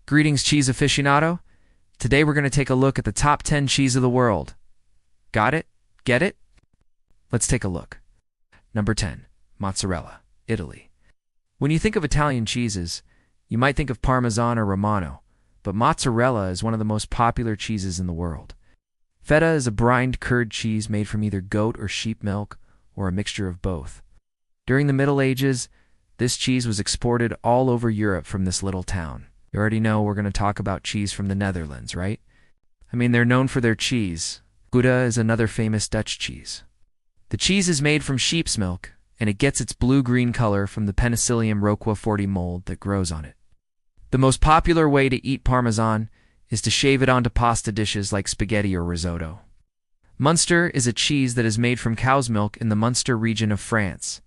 Greetings, cheese aficionado. Today we're going to take a look at the top 10 cheese of the world. Got it? Get it? Let's take a look. Number 10. Mozzarella, Italy. When you think of Italian cheeses, you might think of Parmesan or Romano, but mozzarella is one of the most popular cheeses in the world. Feta is a brined curd cheese made from either goat or sheep milk, or a mixture of both. During the Middle Ages, this cheese was exported all over Europe from this little town. You already know we're going to talk about cheese from the Netherlands, right? I mean, they're known for their cheese. Gouda is another famous Dutch cheese. The cheese is made from sheep's milk, and it gets its blue-green color from the Penicillium roqueforti mold that grows on it. The most popular way to eat Parmesan is to shave it onto pasta dishes like spaghetti or risotto. Munster is a cheese that is made from cow's milk in the Munster region of France.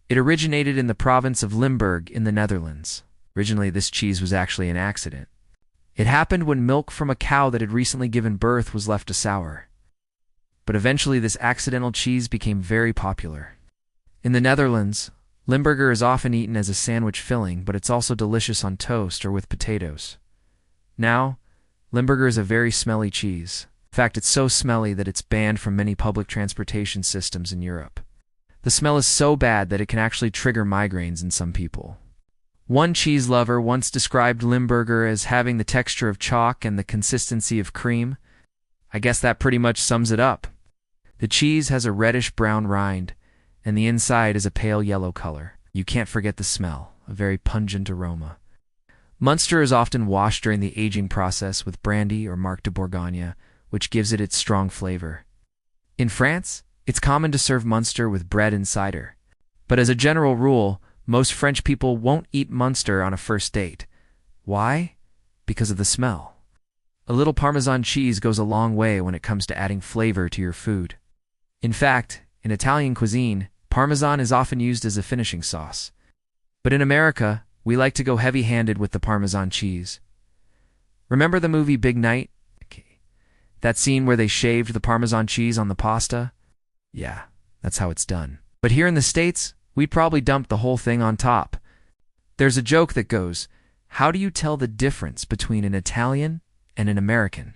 It originated in the province of Limburg in the Netherlands. Originally, this cheese was actually an accident. It happened when milk from a cow that had recently given birth was left to sour. But eventually, this accidental cheese became very popular. In the Netherlands, Limburger is often eaten as a sandwich filling, but it's also delicious on toast or with potatoes. Now, Limburger is a very smelly cheese. In fact, it's so smelly that it's banned from many public transportation systems in Europe. The smell is so bad that it can actually trigger migraines in some people. One cheese lover once described Limburger as having the texture of chalk and the consistency of cream. I guess that pretty much sums it up. The cheese has a reddish-brown rind, and the inside is a pale yellow color. You can't forget the smell, a very pungent aroma. Munster is often washed during the aging process with brandy or Marc de Bourgogne, which gives it its strong flavor. In France, it's common to serve Munster with bread and cider. But as a general rule, most French people won't eat Munster on a first date. Why? Because of the smell. A little Parmesan cheese goes a long way when it comes to adding flavor to your food. In fact, in Italian cuisine, Parmesan is often used as a finishing sauce. But in America, we like to go heavy-handed with the Parmesan cheese. Remember the movie Big Night? That scene where they shaved the Parmesan cheese on the pasta? Yeah, that's how it's done. But here in the States, we'd probably dump the whole thing on top. There's a joke that goes, how do you tell the difference between an Italian and an American?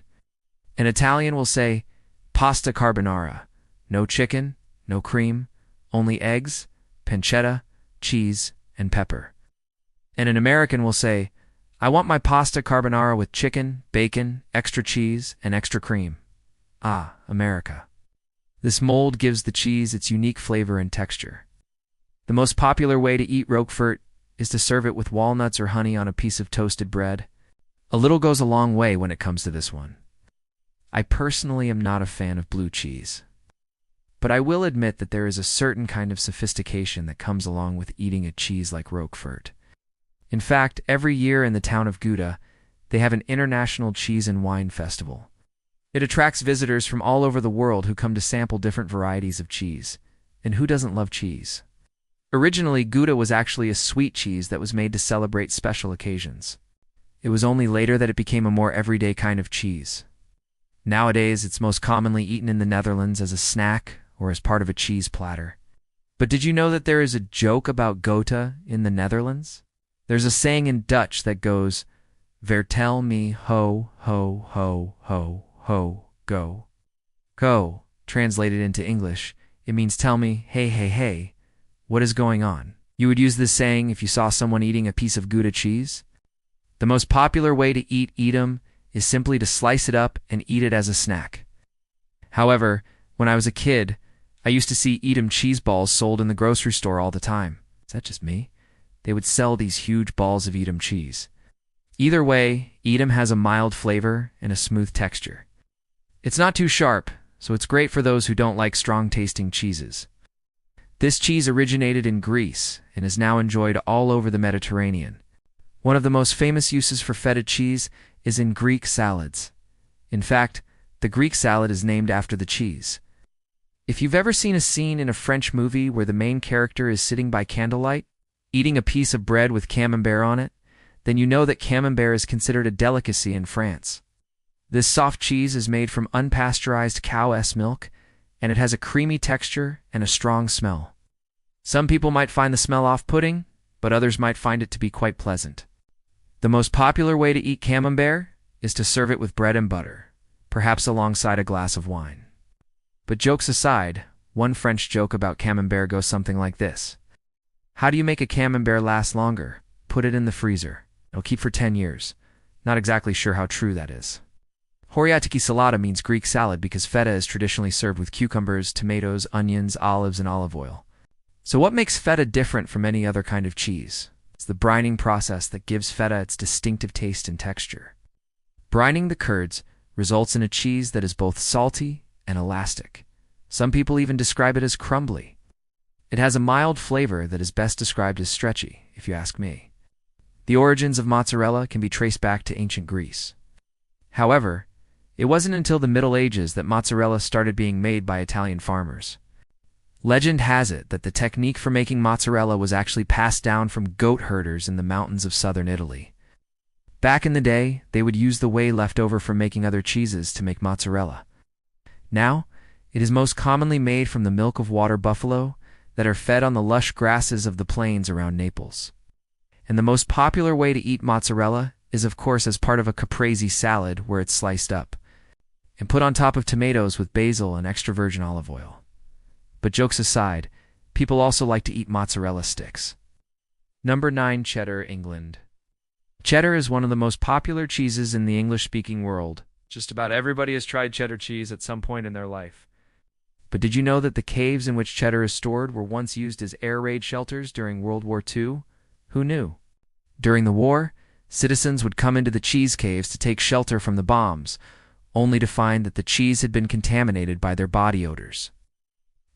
An Italian will say, pasta carbonara. No chicken, no cream, only eggs, pancetta, cheese, and pepper. And an American will say, I want my pasta carbonara with chicken, bacon, extra cheese, and extra cream. Ah, America. This mold gives the cheese its unique flavor and texture. The most popular way to eat Roquefort is to serve it with walnuts or honey on a piece of toasted bread. A little goes a long way when it comes to this one. I personally am not a fan of blue cheese. But I will admit that there is a certain kind of sophistication that comes along with eating a cheese like Roquefort. In fact, every year in the town of Gouda, they have an international cheese and wine festival. It attracts visitors from all over the world who come to sample different varieties of cheese. And who doesn't love cheese? Originally, Gouda was actually a sweet cheese that was made to celebrate special occasions. It was only later that it became a more everyday kind of cheese. Nowadays, it's most commonly eaten in the Netherlands as a snack or as part of a cheese platter. But did you know that there is a joke about Gouda in the Netherlands? There's a saying in Dutch that goes, vertel me ho, ho, ho, ho, ho, go. Go, translated into English, it means tell me, hey, hey, hey, what is going on? You would use this saying if you saw someone eating a piece of Gouda cheese. The most popular way to eat Edam is simply to slice it up and eat it as a snack. However, when I was a kid, I used to see Edam cheese balls sold in the grocery store all the time. Is that just me? They would sell these huge balls of Edam cheese. Either way, Edam has a mild flavor and a smooth texture. It's not too sharp, so it's great for those who don't like strong-tasting cheeses. This cheese originated in Greece and is now enjoyed all over the Mediterranean. One of the most famous uses for feta cheese is in Greek salads. In fact, the Greek salad is named after the cheese. If you've ever seen a scene in a French movie where the main character is sitting by candlelight, eating a piece of bread with camembert on it, then you know that camembert is considered a delicacy in France. This soft cheese is made from unpasteurized cow's milk, and it has a creamy texture and a strong smell. Some people might find the smell off-putting, but others might find it to be quite pleasant. The most popular way to eat camembert is to serve it with bread and butter, perhaps alongside a glass of wine. But jokes aside, one French joke about camembert goes something like this. How do you make a camembert last longer? Put it in the freezer. It'll keep for 10 years. Not exactly sure how true that is. Horiatiki salata means Greek salad because feta is traditionally served with cucumbers, tomatoes, onions, olives, and olive oil. So what makes feta different from any other kind of cheese? It's the brining process that gives feta its distinctive taste and texture. Brining the curds results in a cheese that is both salty and elastic. Some people even describe it as crumbly. It has a mild flavor that is best described as stretchy, if you ask me. The origins of mozzarella can be traced back to ancient Greece. However, it wasn't until the Middle Ages that mozzarella started being made by Italian farmers. Legend has it that the technique for making mozzarella was actually passed down from goat herders in the mountains of southern Italy. Back in the day, they would use the whey left over from making other cheeses to make mozzarella. Now, it is most commonly made from the milk of water buffalo that are fed on the lush grasses of the plains around Naples. And the most popular way to eat mozzarella is of course as part of a caprese salad where it's sliced up and put on top of tomatoes with basil and extra virgin olive oil. But jokes aside, people also like to eat mozzarella sticks. Number 9. Cheddar, England. Cheddar is one of the most popular cheeses in the English-speaking world. Just about everybody has tried cheddar cheese at some point in their life. But did you know that the caves in which cheddar is stored were once used as air raid shelters during World War II? Who knew? During the war, citizens would come into the cheese caves to take shelter from the bombs, only to find that the cheese had been contaminated by their body odors.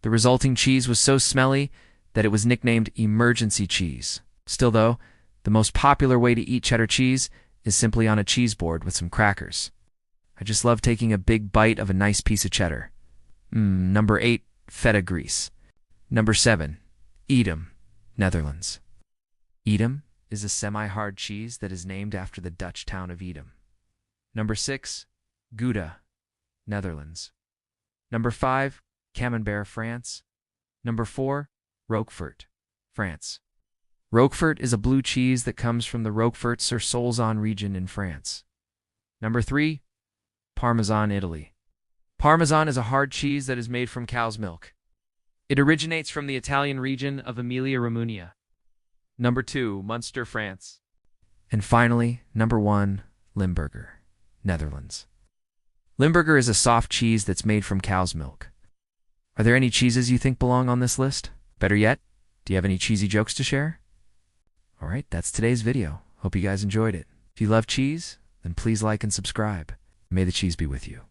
The resulting cheese was so smelly that it was nicknamed emergency cheese. Still though, the most popular way to eat cheddar cheese is simply on a cheese board with some crackers. I just love taking a big bite of a nice piece of cheddar. Number 8. Feta grease. Number 7. Edam, Netherlands. Edam is a semi-hard cheese that is named after the Dutch town of Edam. Number 6. Gouda, Netherlands. Number 5. Camembert, France. Number 4. Roquefort, France. Roquefort is a blue cheese that comes from the Roquefort-sur-Soulzon region in France. Number 3. Parmesan, Italy. Parmesan is a hard cheese that is made from cow's milk. It originates from the Italian region of Emilia-Romagna. Number 2. Munster, France. And finally, number 1. Limburger, Netherlands. Limburger is a soft cheese that's made from cow's milk. Are there any cheeses you think belong on this list? Better yet, do you have any cheesy jokes to share? Alright, that's today's video. Hope you guys enjoyed it. If you love cheese, then please like and subscribe. May the cheese be with you.